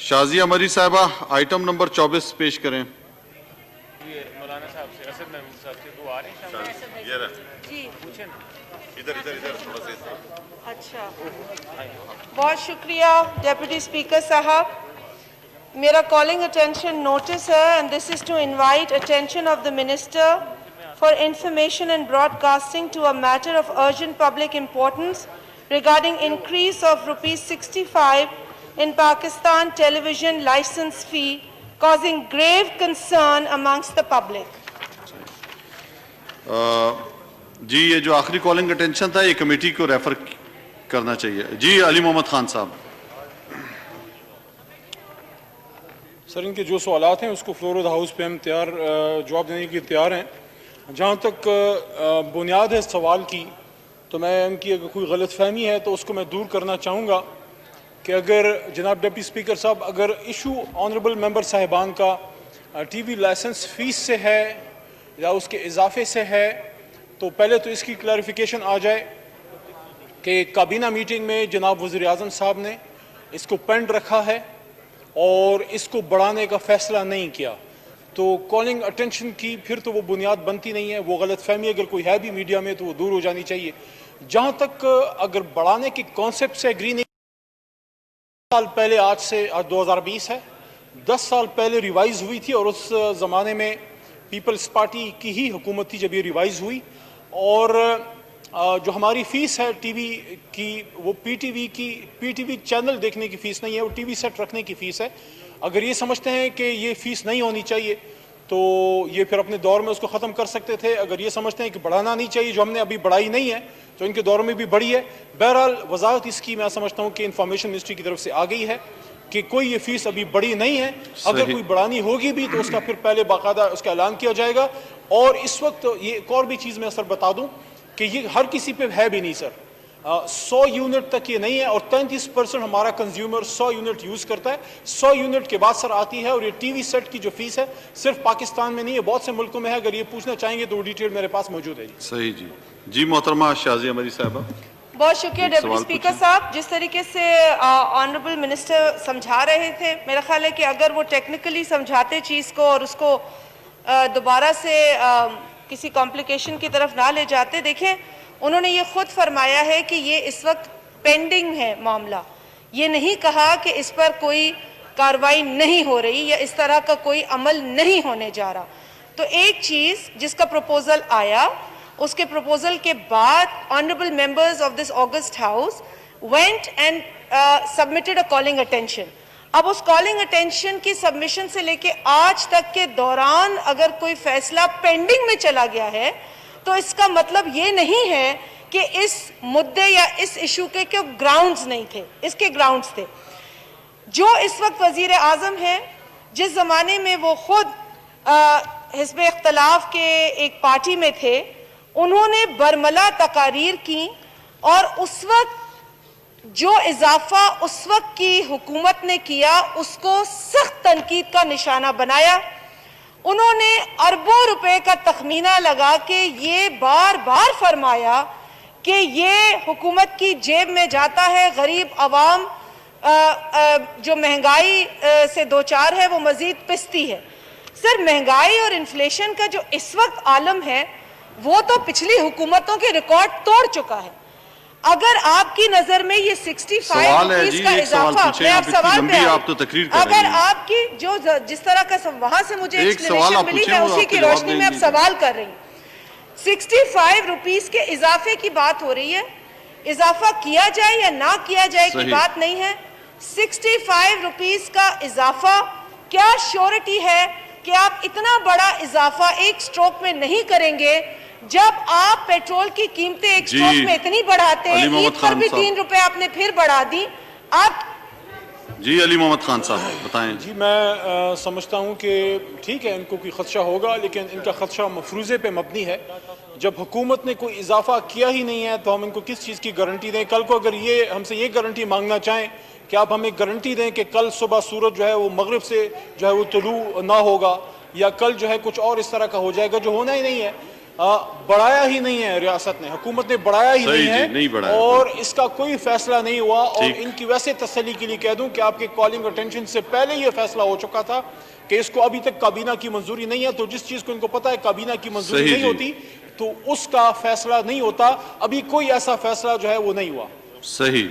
شازیہ مری صاحبہ item number 24 پیش کریں. مولانا صاحب سے اسد محمود صاحب سے وہ آ رہے ہیں جی پوچھیں نا. ادھر تھوڑا سا. اچھا بہت شکریہ ڈیپٹی اسپیکر صاحب. میرا کالنگ اٹینشن نوٹس ہے and this is to invite attention of the minister for information and broadcasting to a matter of urgent public importance regarding increase of rupees 65 in Pakistan television license fee causing grave concern amongst the public. جی یہ جو آخری calling attention تھا یہ committee کو refer کرنا چاہیے. جی علی محمد خان صاحب. سر ان کے جو سوالات ہیں اس کو فلور آف دا ہاؤس پہ ہم جواب دینے کے لیے تیار ہیں. جہاں تک بنیاد ہے سوال کی تو میں ان کی اگر کوئی غلط فہمی ہے تو اس کو میں دور کرنا چاہوں گا کہ اگر جناب ڈپٹی اسپیکر صاحب اگر ایشو آنریبل ممبر صاحبان کا ٹی وی لائسنس فیس سے ہے یا اس کے اضافے سے ہے تو پہلے تو اس کی کلیریفیکیشن آ جائے کہ کابینہ میٹنگ میں جناب وزیر اعظم صاحب نے اس کو پینڈ رکھا ہے اور اس کو بڑھانے کا فیصلہ نہیں کیا. تو کالنگ اٹینشن کی پھر تو وہ بنیاد بنتی نہیں ہے. وہ غلط فہمی اگر کوئی ہے بھی میڈیا میں تو وہ دور ہو جانی چاہیے. جہاں تک اگر بڑھانے کے کانسیپٹ سے ایگری نہیں 10 سال پہلے آج 2020 ہے 10 سال پہلے ریوائز ہوئی تھی اور اس زمانے میں پیپلز پارٹی کی ہی حکومت تھی جب یہ ریوائز ہوئی. اور جو ہماری فیس ہے ٹی وی کی وہ پی ٹی وی چینل دیکھنے کی فیس نہیں ہے, وہ ٹی وی سیٹ رکھنے کی فیس ہے. اگر یہ سمجھتے ہیں کہ یہ فیس نہیں ہونی چاہیے تو یہ پھر اپنے دور میں اس کو ختم کر سکتے تھے. اگر یہ سمجھتے ہیں کہ بڑھانا نہیں چاہیے جو ہم نے ابھی بڑھائی نہیں ہے تو ان کے دور میں بھی بڑھی ہے. بہرحال وضاحت اس کی میں سمجھتا ہوں کہ انفارمیشن منسٹری کی طرف سے آ گئی ہے کہ کوئی یہ فیس ابھی بڑی نہیں ہے. اگر کوئی بڑھانی ہوگی بھی تو اس کا پھر پہلے باقاعدہ اس کا اعلان کیا جائے گا. اور اس وقت یہ ایک اور بھی چیز میں سر بتا دوں کہ یہ ہر کسی پہ ہے بھی نہیں سر. 100 یونٹ تک یہ نہیں ہے اور 33% ہمارا کنزیومر 100 یونٹ یوز کرتا ہے. 100 یونٹ کے بعد سر آتی ہے. اور یہ ٹی وی سیٹ کی جو فیس ہے صرف پاکستان میں نہیں ہے بہت سے ملکوں میں ہے. اگر یہ پوچھنا چاہیں گے تو ڈیٹیل میرے پاس موجود ہے. صحیح جی. جی محترمہ شازیہ مری صاحبہ. بہت شکریہ ڈپٹی اسپیکر صاحب. جس طریقے سے آنریبل منسٹر سمجھا رہے تھے میرا خیال ہے کہ اگر وہ ٹیکنیکلی سمجھاتے چیز کو اور اس کو دوبارہ سے کسی کمپلیکیشن کی طرف نہ لے جاتے. دیکھیں انہوں نے یہ خود فرمایا ہے کہ یہ اس وقت پینڈنگ ہے معاملہ. یہ نہیں کہا کہ اس پر کوئی کارروائی نہیں ہو رہی یا اس طرح کا کوئی عمل نہیں ہونے جا رہا. تو ایک چیز جس کا پروپوزل آیا اس کے پروپوزل کے بعد honourable members of this August house went and submitted a calling attention. اب اس کالنگ اٹینشن کی سبمیشن سے لے کے آج تک کے دوران اگر کوئی فیصلہ پینڈنگ میں چلا گیا ہے تو اس کا مطلب یہ نہیں ہے کہ اس مدعے یا اس ایشو کے گراؤنڈز نہیں تھے. اس کے گراؤنڈز تھے. جو اس وقت وزیر اعظم ہیں جس زمانے میں وہ خود حزب اختلاف کے ایک پارٹی میں تھے انہوں نے برملا تقاریر کی اور اس وقت جو اضافہ اس وقت کی حکومت نے کیا اس کو سخت تنقید کا نشانہ بنایا. انہوں نے اربوں روپے کا تخمینہ لگا کے یہ بار بار فرمایا کہ یہ حکومت کی جیب میں جاتا ہے. غریب عوام جو مہنگائی سے دوچار ہے وہ مزید پستی ہے. سر مہنگائی اور انفلیشن کا جو اس وقت عالم ہے وہ تو پچھلی حکومتوں کے ریکارڈ توڑ چکا ہے. اگر آپ کی نظر میں یہ 65 روپیز کا اضافہ میں آپ سوال پہ اگر آپ کی جو جس طرح کا وہاں سے مجھے ایکسپلینیشن ملی میں اسی کی روشنی میں اب سوال کر رہی ہوں. 65 روپیز کے اضافے کی بات ہو رہی ہے. اضافہ کیا جائے یا نہ کیا جائے کی بات نہیں ہے. 65 روپیز کا اضافہ کیا شیورٹی ہے کہ آپ اتنا بڑا اضافہ ایک سٹروک میں نہیں کریں گے جب آپ پیٹرول کی قیمتیں ایک سٹروک میں اتنی بڑھاتے ہیں. عید پر بھی 3 روپے آپ نے پھر بڑھا دی. آپ جی علی محمد خان صاحب بتائیں. جی میں سمجھتا ہوں کہ ٹھیک ہے ان کو کوئی خدشہ ہوگا لیکن ان کا خدشہ مفروضے پہ مبنی ہے. جب حکومت نے کوئی اضافہ کیا ہی نہیں ہے تو ہم ان کو کس چیز کی گارنٹی دیں. کل کو اگر یہ ہم سے یہ گارنٹی مانگنا چاہیں کہ آپ ہمیں گارنٹی دیں کہ کل صبح سورج جو ہے وہ مغرب سے جو ہے وہ طلوع نہ ہوگا یا کل جو ہے کچھ اور اس طرح کا ہو جائے گا جو ہونا ہی نہیں ہے بڑھایا ہی نہیں ہے ریاست نے، حکومت نے بڑھایا ہی صحیح نہیں جی، نہیں ہے بڑھایا۔ اور اس کا کوئی فیصلہ نہیں ہوا. اور ٹھیک۔ ان کی ویسے تسلی کے لیے کہہ دوں کہ آپ کے کالنگ اٹینشن سے پہلے یہ فیصلہ ہو چکا تھا کہ اس کو ابھی تک کابینہ کی منظوری نہیں ہے. تو جس چیز کو ان کو پتا ہے کابینہ کی منظوری صحیح نہیں جی۔ ہوتی تو اس کا فیصلہ نہیں ہوتا. ابھی کوئی ایسا فیصلہ جو ہے وہ نہیں ہوا. صحیح.